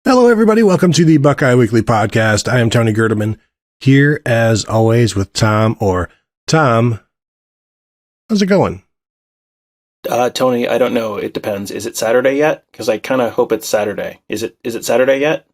Hello, everybody. Welcome to the Buckeye Weekly Podcast. I am Tony Gerdeman, here as always with Tom. Tom, how's it going? Tony, I don't know. It depends. Is it Saturday yet? Because I kind of hope it's Saturday. Is it Saturday yet?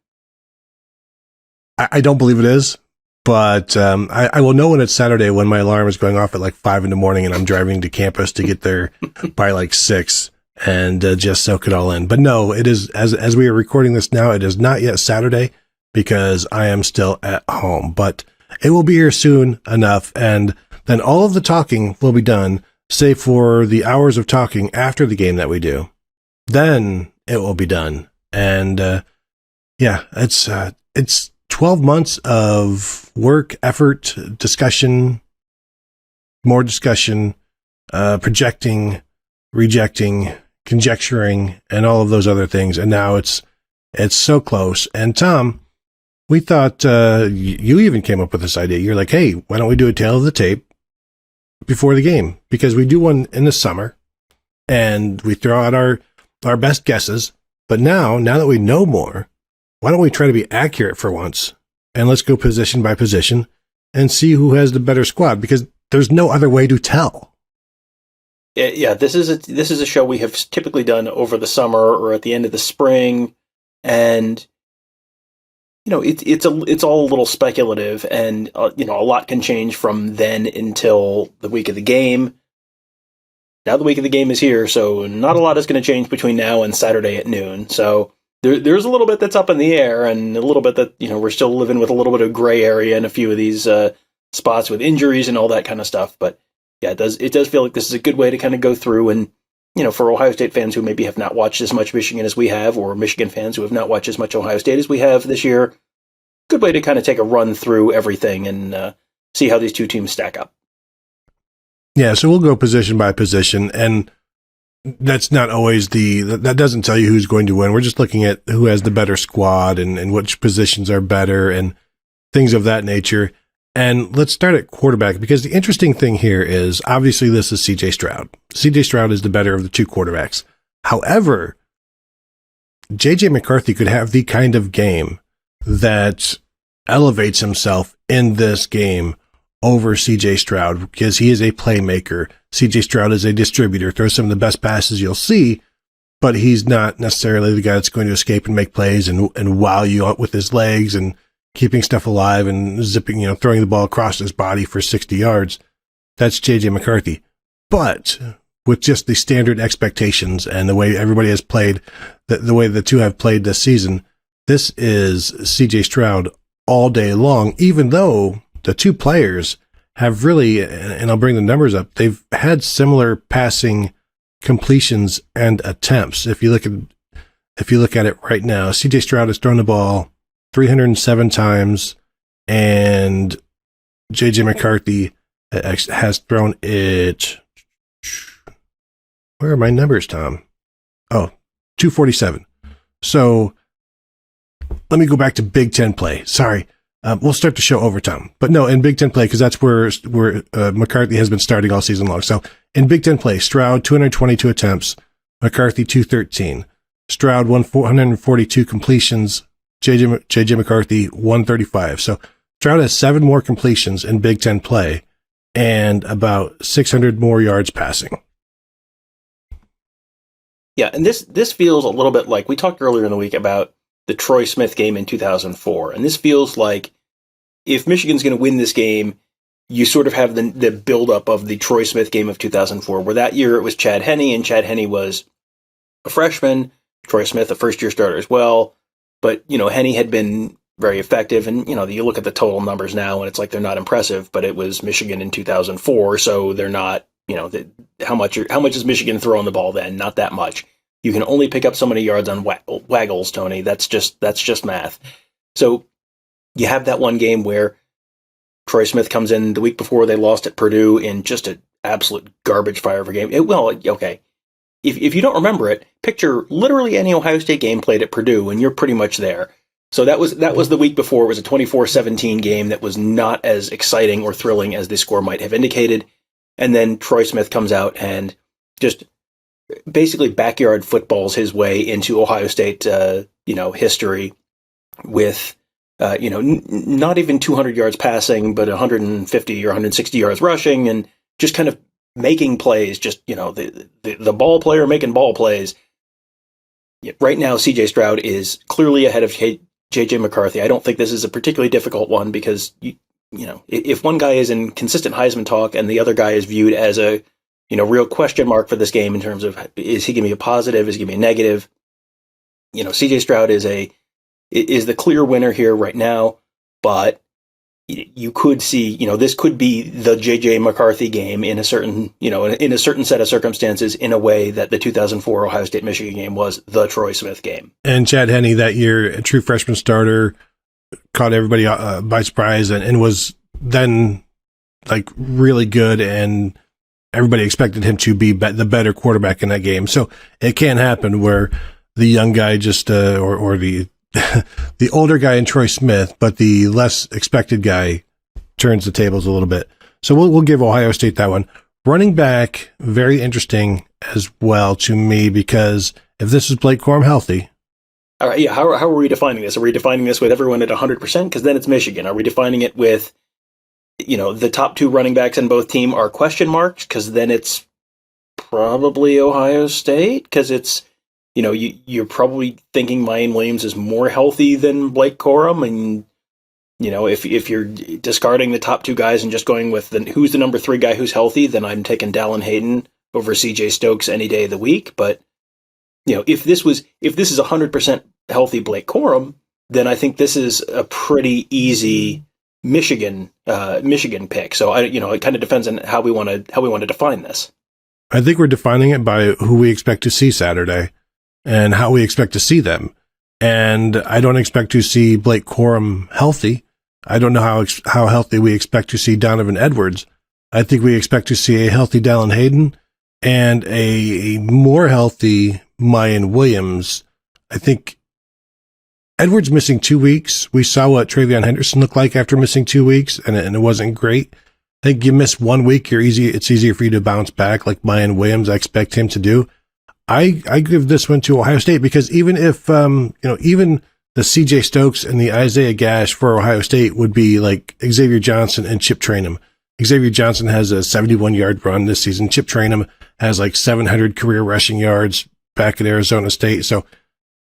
I don't believe it is, but I will know when it's Saturday when my alarm is going off at like 5 a.m. and I'm driving to campus to get there by like 6 and just soak it all in. But no, it is, as we are recording this now, it is not yet Saturday because I am still at home, but it will be here soon enough. And then all of the talking will be done, save for the hours of talking after the game that we do. Then it will be done. And it's 12 months of work, effort, discussion, more discussion, projecting, rejecting, conjecturing, and all of those other things. And now it's so close. And Tom, we thought you even came up with this idea. You're like, hey, why don't we do a tail of the tape before the game? Because we do one in the summer and we throw out our best guesses. But now that we know more, why don't we try to be accurate for once? And let's go position by position and see who has the better squad, because there's no other way to tell. Yeah, this is a show we have typically done over the summer or at the end of the spring, and it's all a little speculative, and a lot can change from then until the week of the game. Now the week of the game is here, so not a lot is going to change between now and Saturday at noon. So there's a little bit that's up in the air, and a little bit that we're still living with a little bit of gray area in a few of these spots with injuries and all that kind of stuff. But yeah, it does feel like this is a good way to kind of go through, and for Ohio State fans who maybe have not watched as much Michigan as we have, or Michigan fans who have not watched as much Ohio State as we have this year, good way to kind of take a run through everything and see how these two teams stack up. Yeah, so we'll go position by position, and that's not always that doesn't tell you who's going to win. We're just looking at who has the better squad and which positions are better and things of that nature. And let's start at quarterback, because the interesting thing here is obviously this is CJ Stroud. CJ Stroud is the better of the two quarterbacks. However, JJ McCarthy could have the kind of game that elevates himself in this game over CJ Stroud, because he is a playmaker. CJ Stroud is a distributor, throws some of the best passes you'll see, but he's not necessarily the guy that's going to escape and make plays and wow you out with his legs and keeping stuff alive and zipping, throwing the ball across his body for 60 yards. That's JJ McCarthy. But with just the standard expectations and the way everybody has played, the way the two have played this season, this is CJ Stroud all day long, even though the two players have really, and I'll bring the numbers up, they've had similar passing completions and attempts. If you look at it right now, CJ Stroud has thrown the ball 307 times, and JJ McCarthy has thrown it. Where are my numbers, Tom? Oh, 247. So let me go back to Big Ten play. Sorry. We'll start the show over, Tom. But no, in Big Ten play, because that's where McCarthy has been starting all season long. So in Big Ten play, Stroud, 222 attempts, McCarthy, 213. Stroud, 442 completions, JJ McCarthy, 135. So Stroud has 7 more completions in Big Ten play and about 600 more yards passing. Yeah, and this feels a little bit like we talked earlier in the week about the Troy Smith game in 2004. And this feels like if Michigan's going to win this game, you sort of have the buildup of the Troy Smith game of 2004, where that year it was Chad Henne, and Chad Henne was a freshman, Troy Smith a first-year starter as well. But, Henne had been very effective, and, you look at the total numbers now, and it's like they're not impressive, but it was Michigan in 2004, so they're not, how much is Michigan throwing the ball then? Not that much. You can only pick up so many yards on waggles, Tony. That's just math. So you have that one game where Troy Smith comes in the week before they lost at Purdue in just an absolute garbage fire of a game. Okay. If you don't remember it, picture literally any Ohio State game played at Purdue, and you're pretty much there. So that was the week before. It was a 24-17 game that was not as exciting or thrilling as the score might have indicated. And then Troy Smith comes out and just basically backyard footballs his way into Ohio State, history with, not even 200 yards passing, but 150 or 160 yards rushing, and just kind of making plays, just, the ball player making ball plays. Right now, CJ Stroud is clearly ahead of JJ McCarthy. I don't think this is a particularly difficult one because, if one guy is in consistent Heisman talk and the other guy is viewed as a, real question mark for this game in terms of, is he going to be a positive? Is he going to be a negative? CJ Stroud is the clear winner here right now, but you could see, this could be the JJ McCarthy game in a certain, in a certain set of circumstances, in a way that the 2004 Ohio State Michigan game was the Troy Smith game. And Chad Henne that year, a true freshman starter, caught everybody by surprise and was then like really good, and everybody expected him to be the better quarterback in that game. So it can happen where the young guy just, or the the older guy in Troy Smith, but the less expected guy turns the tables a little bit. So we'll give Ohio State that one. Running back, very interesting as well to me, because if this is Blake Corum healthy. All right, yeah. How are we defining this? Are we defining this with everyone at 100%? Because then it's Michigan. Are we defining it with, the top two running backs in both team are question marks? Because then it's probably Ohio State, because it's, you're probably thinking Mayan Williams is more healthy than Blake Corum. And, if you're discarding the top two guys and just going with who's the number 3 guy who's healthy, then I'm taking Dallin Hayden over CJ Stokes any day of the week. But, if this is 100% healthy Blake Corum, then I think this is a pretty easy Michigan pick. So it kind of depends on how we want to define this. I think we're defining it by who we expect to see Saturday and how we expect to see them. And I don't expect to see Blake Corum healthy. I don't know how healthy we expect to see Donovan Edwards. I think we expect to see a healthy Dallin Hayden and a more healthy Mayan Williams. I think Edwards missing 2 weeks. We saw what Travion Henderson looked like after missing 2 weeks, and it wasn't great. I think you miss 1 week, it's easier for you to bounce back like Mayan Williams I expect him to do. I give this one to Ohio State because even if, even the CJ Stokes and the Isaiah Gash for Ohio State would be like Xavier Johnson and Chip Trainum. Xavier Johnson has a 71-yard run this season. Chip Trainum has like 700 career rushing yards back at Arizona State. So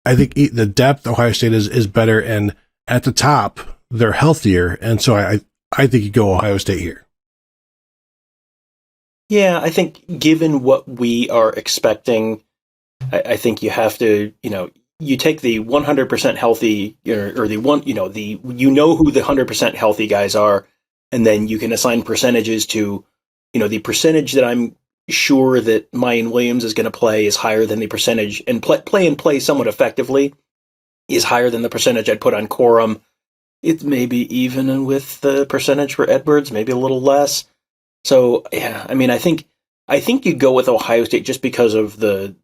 I think the depth Ohio State is better, and at the top they're healthier. And so I think you go Ohio State here. Yeah, I think given what we are expecting, I think you have to, you take the 100% healthy or the one, who the 100% healthy guys are, and then you can assign percentages to, the percentage that I'm sure that Mayan Williams is going to play is higher than the percentage, and play somewhat effectively is higher than the percentage I'd put on Corum. It's maybe even with the percentage for Edwards, maybe a little less. So yeah, I mean, I think you go with Ohio State just because of the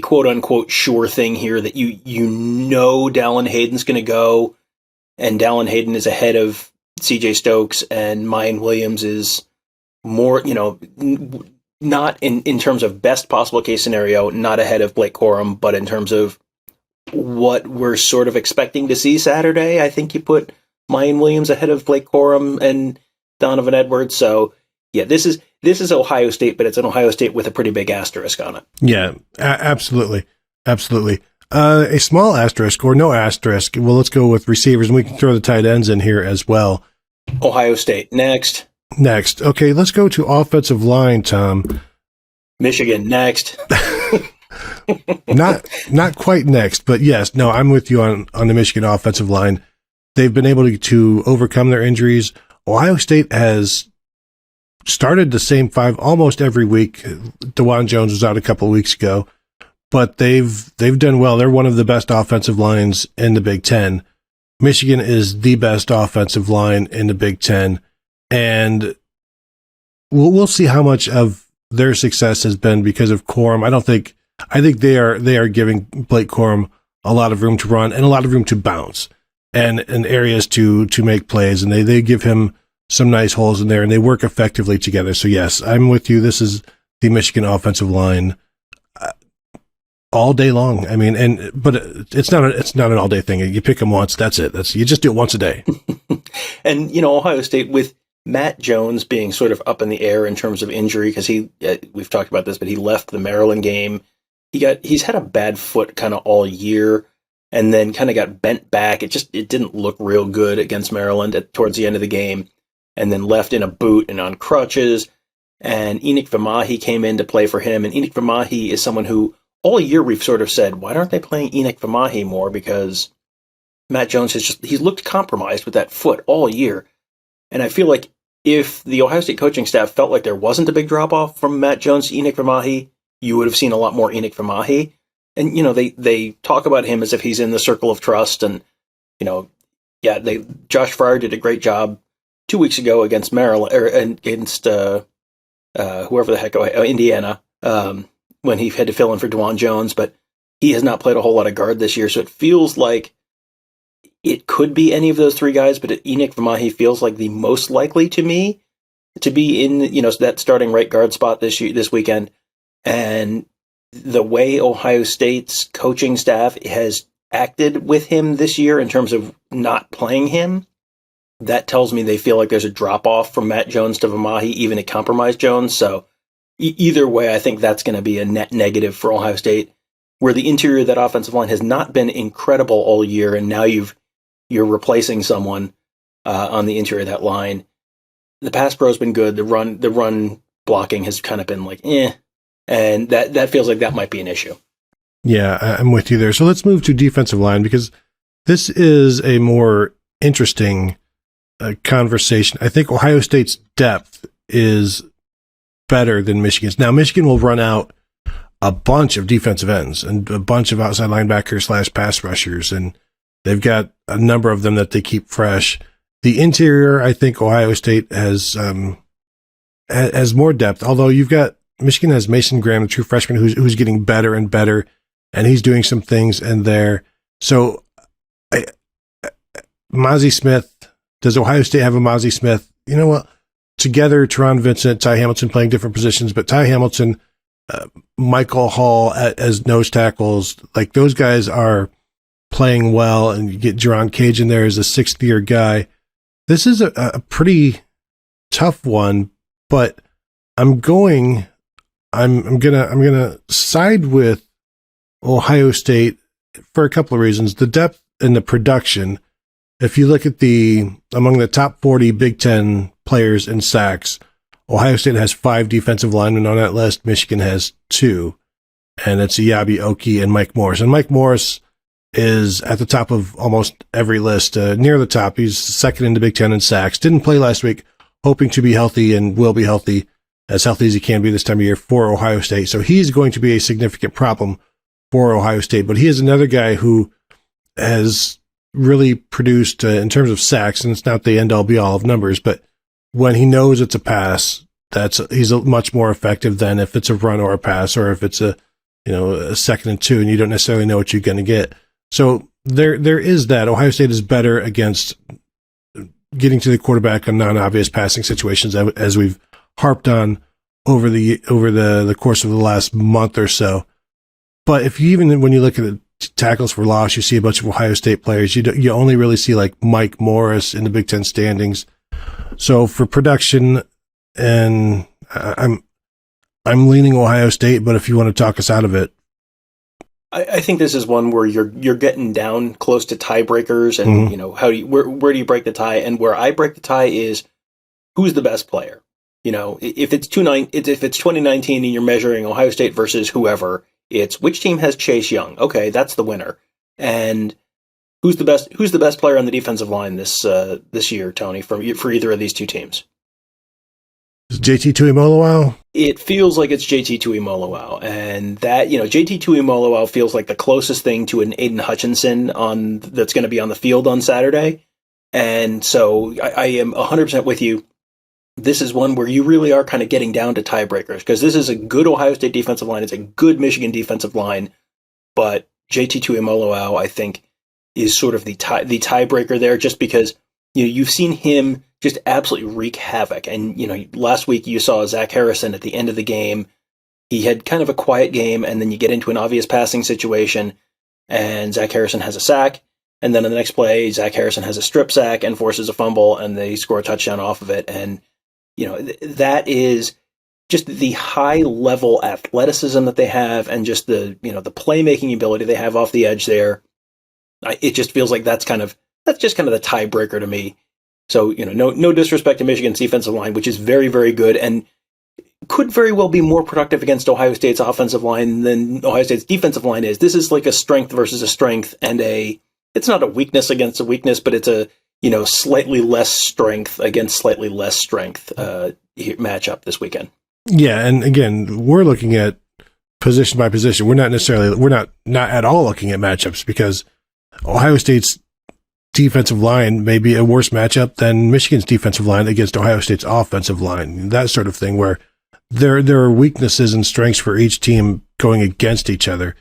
quote unquote sure thing here that Dallin Hayden's going to go, and Dallin Hayden is ahead of CJ Stokes, and Mayan Williams is more, not in terms of best possible case scenario, not ahead of Blake Corum, but in terms of what we're sort of expecting to see Saturday, I think you put Mayan Williams ahead of Blake Corum and Donovan Edwards. So yeah, this is Ohio State, but it's an Ohio State with a pretty big asterisk on it. Yeah, absolutely. Absolutely. A small asterisk or no asterisk. Well, let's go with receivers, and we can throw the tight ends in here as well. Ohio State next. Okay, let's go to offensive line, Tom. Michigan next. Not quite next, but yes. No, I'm with you on the Michigan offensive line. They've been able to overcome their injuries. Ohio State has started the same 5 almost every week. DeJuan Jones was out a couple of weeks ago, but they've done well. They're one of the best offensive lines in the Big Ten. Michigan is the best offensive line in the Big Ten, and we'll see how much of their success has been because of Corum. I think they are giving Blake Corum a lot of room to run and a lot of room to bounce and areas to make plays, and they give him some nice holes in there, and they work effectively together. So yes, I'm with you. This is the Michigan offensive line. all day long. I mean, but it's not an all day thing. You pick them once, that's it. You just do it once a day. And, Ohio State with Matt Jones being sort of up in the air in terms of injury, because we've talked about this, but he left the Maryland game. He's had a bad foot kind of all year, and then kind of got bent back. It didn't look real good against Maryland towards the end of the game, and then left in a boot and on crutches. And Enoch Vimahi came in to play for him. And Enoch Vimahi is someone who all year we've sort of said, why aren't they playing Enoch Vimahi more? Because Matt Jones he's looked compromised with that foot all year. And I feel like if the Ohio State coaching staff felt like there wasn't a big drop off from Matt Jones to Enoch Vimahi, you would have seen a lot more Enoch Vimahi. And, they talk about him as if he's in the circle of trust. And, Josh Fryer did a great job 2 weeks ago against Maryland, or against whoever the heck, Indiana, when he had to fill in for DeJuan Jones, but he has not played a whole lot of guard this year. So it feels like it could be any of those three guys, but Enoch Vimahi feels like the most likely to me to be in, that starting right guard spot this weekend. And the way Ohio State's coaching staff has acted with him this year in terms of not playing him, that tells me they feel like there's a drop off from Matt Jones to Vimahi, even a compromised Jones. So either way, I think that's going to be a net negative for Ohio State, where the interior of that offensive line has not been incredible all year, and now you're replacing someone on the interior of that line. The pass pro has been good. The run blocking has kind of been like, and that feels like that might be an issue. Yeah, I'm with you there. So let's move to defensive line, because this is a more interesting conversation. I think Ohio State's depth is better than Michigan's. Now, Michigan will run out a bunch of defensive ends and a bunch of outside linebackers / pass rushers, and they've got a number of them that they keep fresh. The interior, I think Ohio State has more depth, although you've got Michigan has Mason Graham, the true freshman, who's getting better and better, and he's doing some things in there. So, Mozzie Smith, does Ohio State have a Mozzie Smith? You know what? Together, Teron Vincent, Ty Hamilton playing different positions, but Ty Hamilton, Michael Hall as nose tackles, like those guys are playing well, and you get Jerron Cage in there as a sixth-year guy. This is a pretty tough one, but I'm gonna side with Ohio State for a couple of reasons. The depth and the production. If you look at among the top 40 Big Ten players in sacks, Ohio State has 5 defensive linemen on that list. Michigan has 2, and it's Iyabi Oki and Mike Morris. And Mike Morris is at the top of almost every list, near the top. He's second in the Big Ten in sacks. Didn't play last week, hoping to be healthy, and will be healthy as he can be this time of year for Ohio State. So he's going to be a significant problem for Ohio State. But he is another guy who has really produced in terms of sacks, and it's not the end all be all of numbers, but when he knows it's a pass, he's much more effective than if it's a run or a pass, or if it's a 2nd and 2 and you don't necessarily know what you're going to get. So there is that. Ohio State is better against getting to the quarterback on non-obvious passing situations, as we've harped on over the course of the last month or so. But when you look at the tackles for loss, you see a bunch of Ohio State players. You only really see like Mike Morris in the Big Ten standings. So for production, and I'm leaning Ohio State, but if you want to talk us out of it, I think this is one where you're getting down close to tiebreakers, and where do you break the tie? And where I break the tie is who's the best player. If it's 2019 and you're measuring Ohio State versus whoever, it's which team has Chase Young. Okay, that's the winner. And who's the best player on the defensive line this year, Tony, for either of these two teams? Is JT Tuimoloau? It feels like it's JT Tuimoloau, and that JT Tuimoloau feels like the closest thing to an Aiden Hutchinson that's going to be on the field on Saturday. And so I am 100% with you. This is one where you really are kind of getting down to tiebreakers, because this is a good Ohio State defensive line. It's a good Michigan defensive line, but JT Tuimoloau, I think, is sort of the tiebreaker there, just because you've seen him just absolutely wreak havoc. And last week you saw Zach Harrison at the end of the game he had kind of a quiet game, and then you get into an obvious passing situation, and Zach Harrison has a sack, and then in the next play, Zach Harrison has a strip sack and forces a fumble, and they score a touchdown off of it. And, that is just the high-level athleticism that they have, and just the playmaking ability they have off the edge there. It just feels like that's just kind of the tiebreaker to me. So, no disrespect to Michigan's defensive line, which is very, very good, and could very well be more productive against Ohio State's offensive line than Ohio State's defensive line is. This is like a strength versus a strength, and it's not a weakness against a weakness, but it's a, slightly less strength against slightly less strength matchup this weekend. Yeah, and again, we're looking at position by position. We're not at all looking at matchups, because Ohio State's defensive line may be a worse matchup than Michigan's defensive line against Ohio State's offensive line. That sort of thing, where there are weaknesses and strengths for each team going against each other.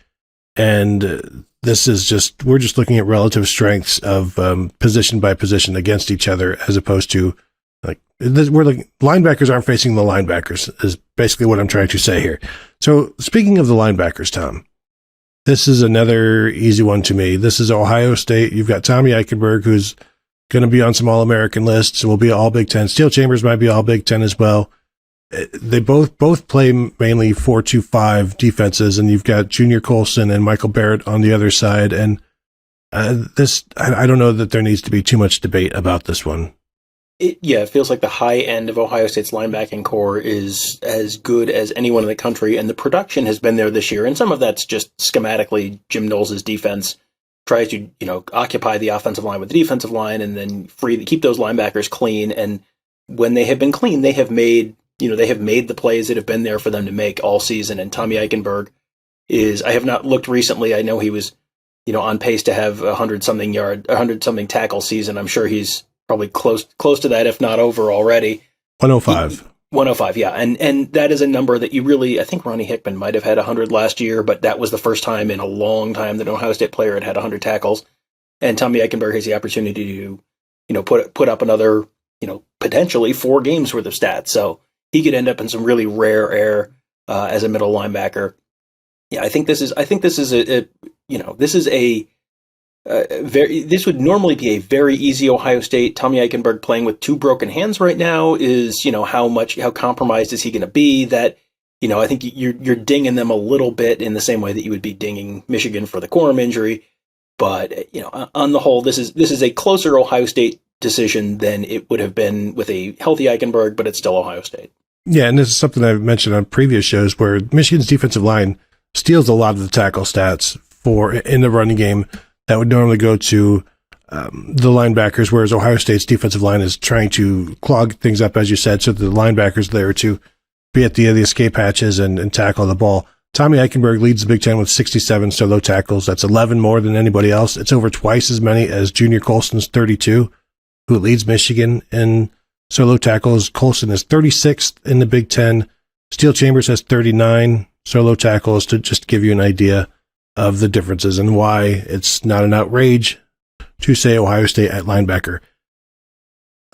And we're just looking at relative strengths of position by position against each other, as opposed to linebackers aren't facing the linebackers, is basically what I'm trying to say here. So speaking of the linebackers, Tom, this is another easy one to me. This is Ohio State. You've got Tommy Eichenberg, who's going to be on some All-American lists, will be all Big Ten. Steel Chambers might be all Big Ten as well. They both play mainly 4-2-5 defenses, and you've got Junior Colson and Michael Barrett on the other side. And I don't know that there needs to be too much debate about this one. It feels like the high end of Ohio State's linebacking core is as good as anyone in the country, and the production has been there this year. And some of that's just schematically Jim Knowles' defense tries to, occupy the offensive line with the defensive line, and then keep those linebackers clean. And when they have been clean, they have made the plays that have been there for them to make all season. And Tommy Eichenberg I have not looked recently. I know he was, on pace to have 100-something tackle season. I'm sure he's probably close to that, if not over already. 105. 105, yeah. And that is a number that I think Ronnie Hickman might have had 100 last year, but that was the first time in a long time that an Ohio State player had 100 tackles. And Tommy Eichenberg has the opportunity to, put up another, potentially 4 games worth of stats. So he could end up in some really rare air as a middle linebacker. Yeah, this would normally be a very easy Ohio State. Tommy Eichenberg playing with 2 broken hands right now is, how compromised is he going to be? That, I think you're dinging them a little bit in the same way that you would be dinging Michigan for the Corum injury. But, on the whole, this is a closer Ohio State decision than it would have been with a healthy Eichenberg, but it's still Ohio State. Yeah, and this is something I've mentioned on previous shows, where Michigan's defensive line steals a lot of the tackle stats in the running game that would normally go to the linebackers, whereas Ohio State's defensive line is trying to clog things up, as you said, so the linebackers there to be at the escape hatches and tackle the ball. Tommy Eichenberg leads the Big Ten with 67 solo tackles. That's 11 more than anybody else. It's over twice as many as Junior Colson's 32, who leads Michigan in solo tackles. Colson is 36th in the Big Ten. Steel Chambers has 39 solo tackles, to just give you an idea of the differences and why it's not an outrage to say Ohio State at linebacker.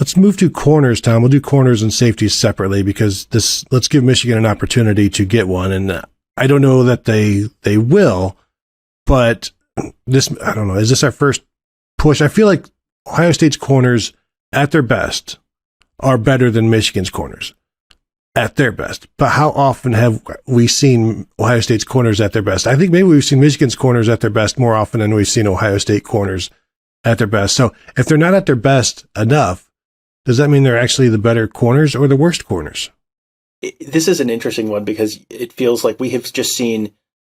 Let's move to corners, Tom. We'll do corners and safeties separately, because let's give Michigan an opportunity to get one. And I don't know that they will, but I don't know. Is this our first push? I feel like Ohio State's corners at their best are better than Michigan's corners at their best. But how often have we seen Ohio State's corners at their best? I think maybe we've seen Michigan's corners at their best more often than we've seen Ohio State corners at their best. So if they're not at their best enough, does that mean they're actually the better corners or the worst corners? This is an interesting one, because it feels like we have just seen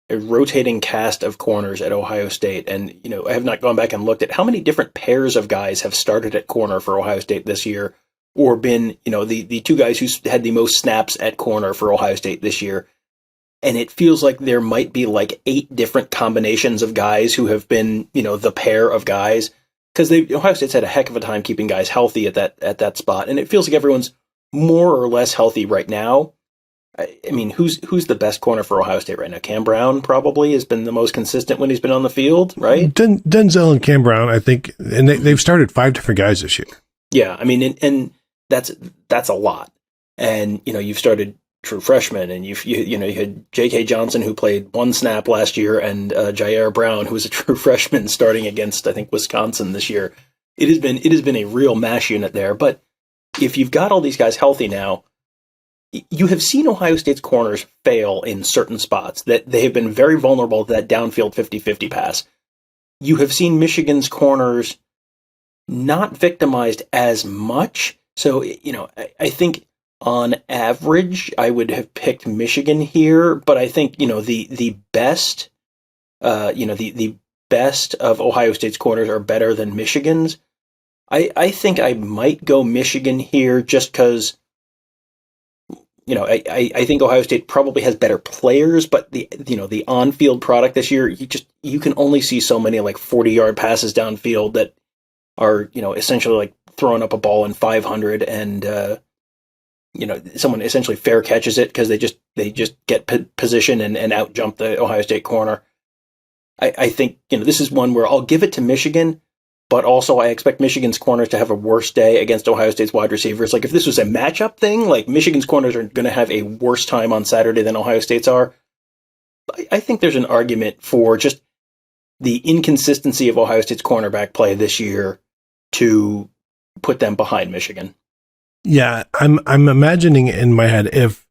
a rotating cast of corners at Ohio State. And, I have not gone back and looked at how many different pairs of guys have started at corner for Ohio State this year, or been, the 2 guys who had the most snaps at corner for Ohio State this year. And it feels like there might be like 8 different combinations of guys who have been, the pair of guys, because Ohio State's had a heck of a time keeping guys healthy at that spot. And it feels like everyone's more or less healthy right now. I mean, who's the best corner for Ohio State right now? Cam Brown probably has been the most consistent when he's been on the field, right? Denzel and Cam Brown, I think, and they've started 5 different guys this year. Yeah, I mean, and that's a lot. And, you've started true freshmen, and you had J.K. Johnson, who played one snap last year, and Jair Brown, who was a true freshman starting against, I think, Wisconsin this year. It has been a real mash unit there. But if you've got all these guys healthy now, you have seen Ohio State's corners fail in certain spots, that they have been very vulnerable to that downfield 50-50 pass. You have seen Michigan's corners not victimized as much. So, I think on average, I would have picked Michigan here, but I think, the best, the best of Ohio State's corners are better than Michigan's. I think I might go Michigan here just because, I think Ohio State probably has better players, but the on-field product this year, you can only see so many like 40-yard passes downfield that are, essentially like throwing up a ball in 500 and, someone essentially fair catches it because they just get position and out jump the Ohio State corner. I think, this is one where I'll give it to Michigan, but also I expect Michigan's corners to have a worse day against Ohio State's wide receivers. Like if this was a matchup thing, like Michigan's corners are going to have a worse time on Saturday than Ohio State's are. I think there's an argument for just the inconsistency of Ohio State's cornerback play this year to put them behind Michigan. Yeah, I'm imagining in my head if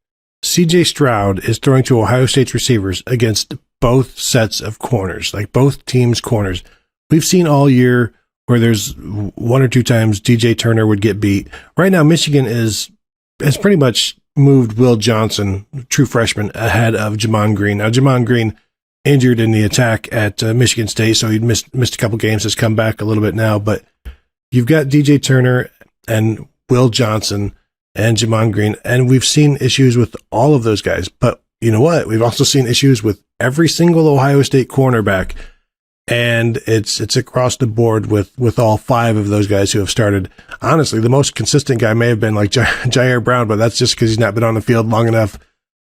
CJ Stroud is throwing to Ohio State's receivers against both sets of corners, like both teams' corners. We've seen all year where there's one or two times DJ Turner would get beat. Right now, Michigan has pretty much moved Will Johnson, true freshman, ahead of Jamon Green. Now, Jamon Green injured in the attack at Michigan State, so he missed a couple games, has come back a little bit now. But you've got DJ Turner and Will Johnson and Jamon Green, and we've seen issues with all of those guys. But you know what? We've also seen issues with every single Ohio State cornerback, and it's across the board with all five of those guys who have started. Honestly, the most consistent guy may have been like Jair Brown, but that's just because he's not been on the field long enough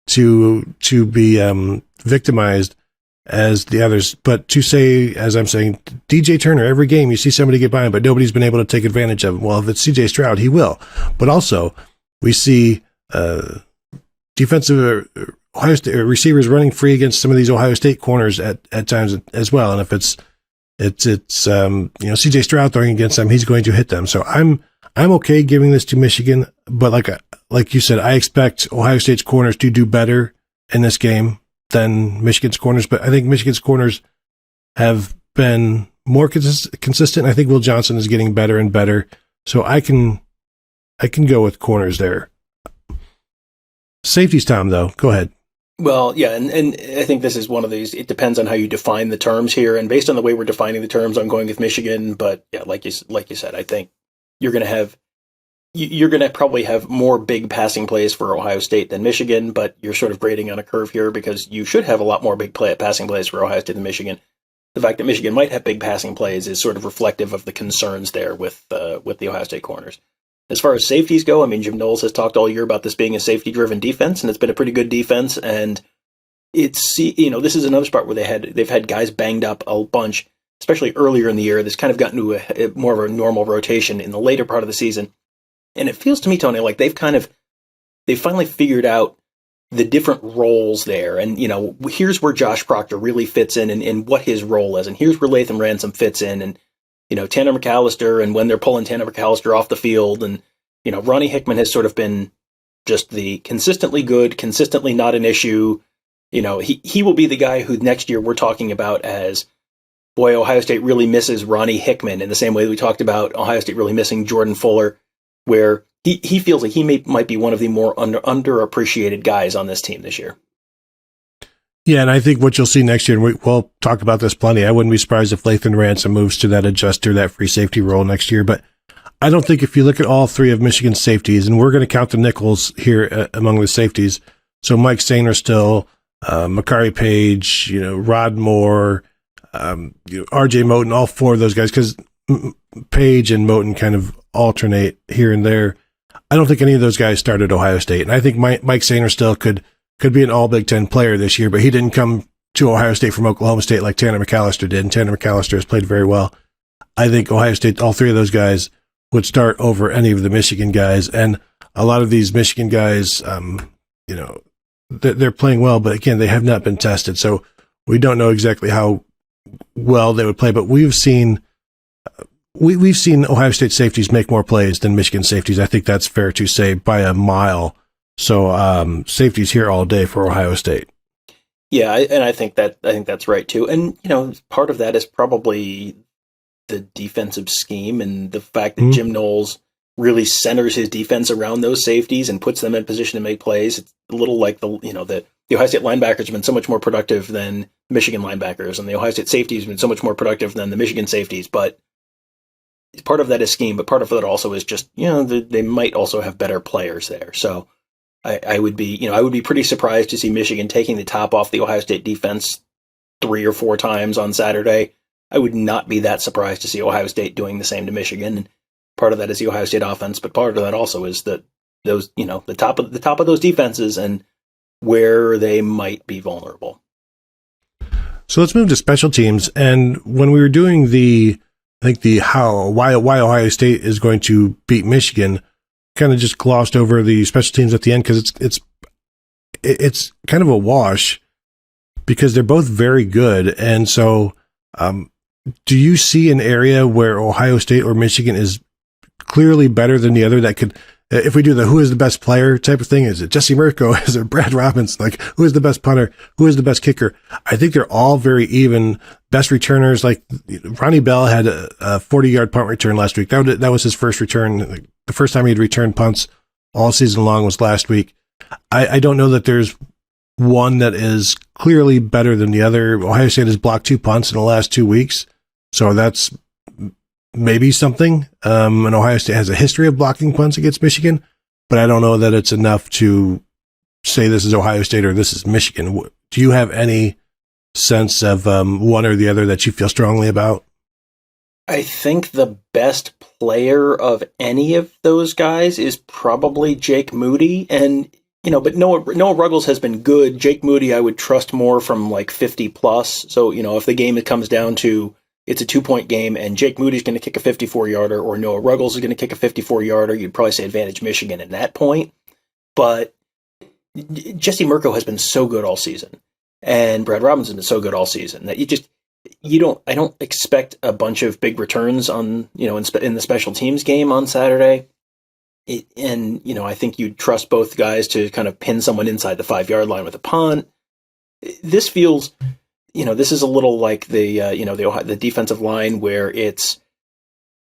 to be victimized as the others. But to say, as I'm saying, DJ Turner, every game you see somebody get by him, but nobody's been able to take advantage of him. Well, if it's CJ Stroud, he will. But also, we see defensive Ohio State receivers running free against some of these Ohio State corners at times as well. And if it's CJ Stroud throwing against them, he's going to hit them. So I'm okay giving this to Michigan, but like you said, I expect Ohio State's corners to do better in this game than Michigan's corners. But I think Michigan's corners have been more consistent. I think Will Johnson is getting better and better. So I can go with corners there. Safeties, Tom, though. Go ahead. Well, yeah, and I think this is one of these, it depends on how you define the terms here, and based on the way we're defining the terms, I'm going with Michigan, but yeah, like you said, I think you're going to probably have more big passing plays for Ohio State than Michigan, but you're sort of grading on a curve here because you should have a lot more big passing plays for Ohio State than Michigan. The fact that Michigan might have big passing plays is sort of reflective of the concerns there with the Ohio State corners. As far as safeties go, I mean, Jim Knowles has talked all year about this being a safety-driven defense, and it's been a pretty good defense. And this is another spot where they've had guys banged up a bunch, especially earlier in the year. This kind of gotten to a more of a normal rotation in the later part of the season. And it feels to me, Tony, like they've finally figured out the different roles there. And, here's where Josh Proctor really fits in and what his role is. And here's where Latham Ransom fits in. And, Tanner McAllister, and when they're pulling Tanner McAllister off the field, and, Ronnie Hickman has sort of been just the consistently good, consistently not an issue. He will be the guy who next year we're talking about as, boy, Ohio State really misses Ronnie Hickman in the same way we talked about Ohio State really missing Jordan Fuller, where he feels like he might be one of the more underappreciated guys on this team this year. Yeah, and I think what you'll see next year, and we'll talk about this plenty, I wouldn't be surprised if Lathan Ransom moves to that adjuster, that free safety role next year. But I don't think if you look at all three of Michigan's safeties, and we're going to count the nickels here among the safeties, so Mike Sainer still, Makari Page, Rod Moore, RJ Moten, all four of those guys, because Page and Moten kind of alternate here and there. I don't think any of those guys started Ohio State, and I think Mike Sainer still could be an all Big Ten player this year, but he didn't come to Ohio State from Oklahoma State like Tanner McAllister did, and Tanner McAllister has played very well. I think Ohio State, all three of those guys, would start over any of the Michigan guys, and a lot of these Michigan guys, they're playing well, but again, they have not been tested. So we don't know exactly how well they would play, but we've seen Ohio State safeties make more plays than Michigan safeties. I think that's fair to say by a mile. So safeties here all day for Ohio State. Yeah, and I think that's right too. And part of that is probably the defensive scheme and the fact that Jim Knowles really centers his defense around those safeties and puts them in position to make plays. It's a little like the Ohio State linebackers have been so much more productive than Michigan linebackers, and the Ohio State safeties have been so much more productive than the Michigan safeties. But part of that is scheme, but part of that also is just they might also have better players there. So I would be pretty surprised to see Michigan taking the top off the Ohio State defense 3 or 4 times on Saturday. I would not be that surprised to see Ohio State doing the same to Michigan. And part of that is the Ohio State offense, but part of that also is that those, the top of those defenses and where they might be vulnerable. So let's move to special teams. And when we were doing why Ohio State is going to beat Michigan, kind of just glossed over the special teams at the end because it's kind of a wash because they're both very good. And so, do you see an area where Ohio State or Michigan is clearly better than the other that could, if we do the who is the best player type of thing, is it Jesse Mirko? Is it Brad Robinson? Like, who is the best punter? Who is the best kicker? I think they're all very even. Best returners, like Ronnie Bell had a 40-yard punt return last week. That was his first return. The first time he'd returned punts all season long was last week. I don't know that there's one that is clearly better than the other. Ohio State has blocked 2 punts in the last 2 weeks, so that's maybe something. And Ohio State has a history of blocking punts against Michigan, but I don't know that it's enough to say this is Ohio State or this is Michigan. Do you have any sense of one or the other that you feel strongly about? I think the best player of any of those guys is probably Jake Moody. And, but Noah Ruggles has been good. Jake Moody, I would trust more from like 50 plus. So, if the game comes down to it's a 2-point game and Jake Moody's going to kick a 54-yarder or Noah Ruggles is going to kick a 54-yarder, you'd probably say advantage Michigan in that point. But Jesse Mirko has been so good all season. And Brad Robinson is so good all season that I don't expect a bunch of big returns on, in the special teams game on Saturday. I think you'd trust both guys to kind of pin someone inside the 5-yard line with a punt. This feels, this is a little like the defensive line where it's,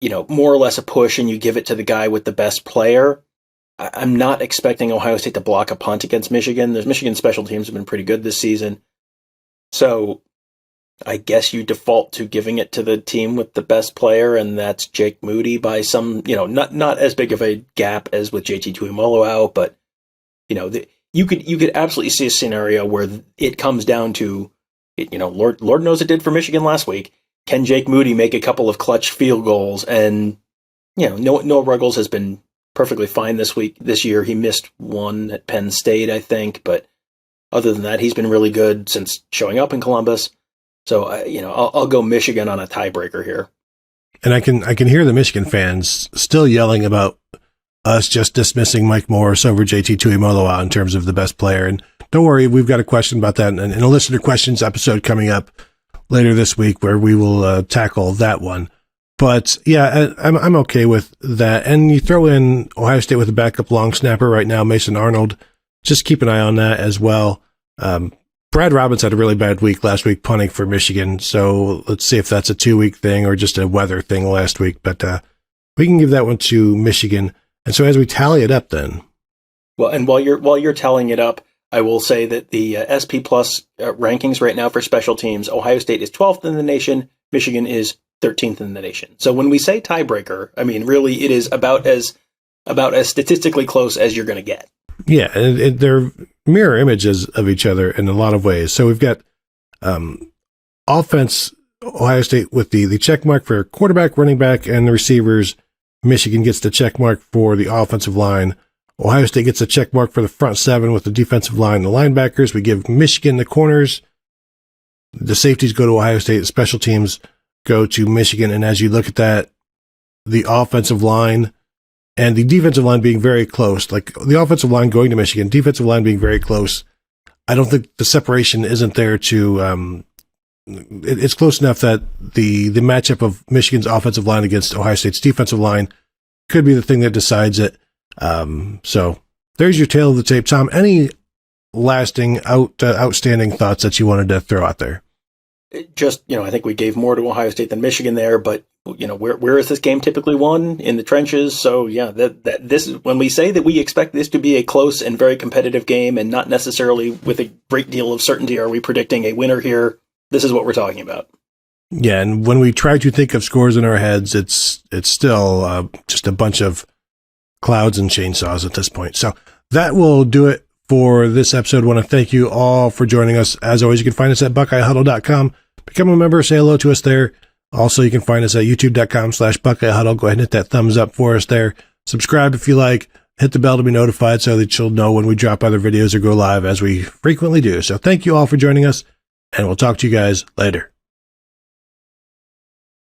more or less a push and you give it to the guy with the best player. I'm not expecting Ohio State to block a punt against Michigan. Michigan special teams have been pretty good this season. So I guess you default to giving it to the team with the best player, and that's Jake Moody by some, not as big of a gap as with JT Tuimoloau out, but, you could absolutely see a scenario where it comes down to, Lord knows it did for Michigan last week. Can Jake Moody make a couple of clutch field goals? And, Noah Ruggles has been perfectly fine this year. He missed one at Penn State, I think, but other than that, he's been really good since showing up in Columbus. So, I'll go Michigan on a tiebreaker here. And I can hear the Michigan fans still yelling about us just dismissing Mike Morris over JT Tuimoloau in terms of the best player. And don't worry, we've got a question about that in a listener questions episode coming up later this week where we will tackle that one. But yeah, I'm okay with that. And you throw in Ohio State with a backup long snapper right now, Mason Arnold. Just keep an eye on that as well. Brad Robinson had a really bad week last week punting for Michigan. So let's see if that's a 2-week thing or just a weather thing last week. But we can give that one to Michigan. And so as we tally it up then. Well, and while you're tallying it up, I will say that the SP Plus rankings right now for special teams, Ohio State is 12th in the nation. Michigan is 13th in the nation. So when we say tiebreaker, I mean, really, it is about as statistically close as you're going to get. Yeah, they're mirror images of each other in a lot of ways. So we've got offense, Ohio State with the check mark for quarterback, running back, and the receivers. Michigan gets the check mark for the offensive line. Ohio State gets a check mark for the front 7 with the defensive line and the linebackers. We give Michigan the corners. The safeties go to Ohio State. Special teams go to Michigan. And as you look at that, the offensive line and the defensive line being very close, like the offensive line going to Michigan, defensive line being very close, I don't think the separation isn't there to, it's close enough that the matchup of Michigan's offensive line against Ohio State's defensive line could be the thing that decides it. So there's your tale of the tape. Tom, any lasting outstanding thoughts that you wanted to throw out there? Just, I think we gave more to Ohio State than Michigan there, but where is this game typically won? In the trenches. So yeah, that this is when we say that we expect this to be a close and very competitive game and not necessarily with a great deal of certainty are we predicting a winner here. This is what we're talking about. Yeah, and when we try to think of scores in our heads, it's still just a bunch of clouds and chainsaws at this point. So that will do it for this episode. I want to thank you all for joining us. As always, you can find us at BuckeyeHuddle.com. Become a member, say hello to us there. Also, you can find us at YouTube.com/BuckeyeHuddle. Go ahead and hit that thumbs up for us there. Subscribe if you like. Hit the bell to be notified so that you'll know when we drop other videos or go live, as we frequently do. So thank you all for joining us, and we'll talk to you guys later.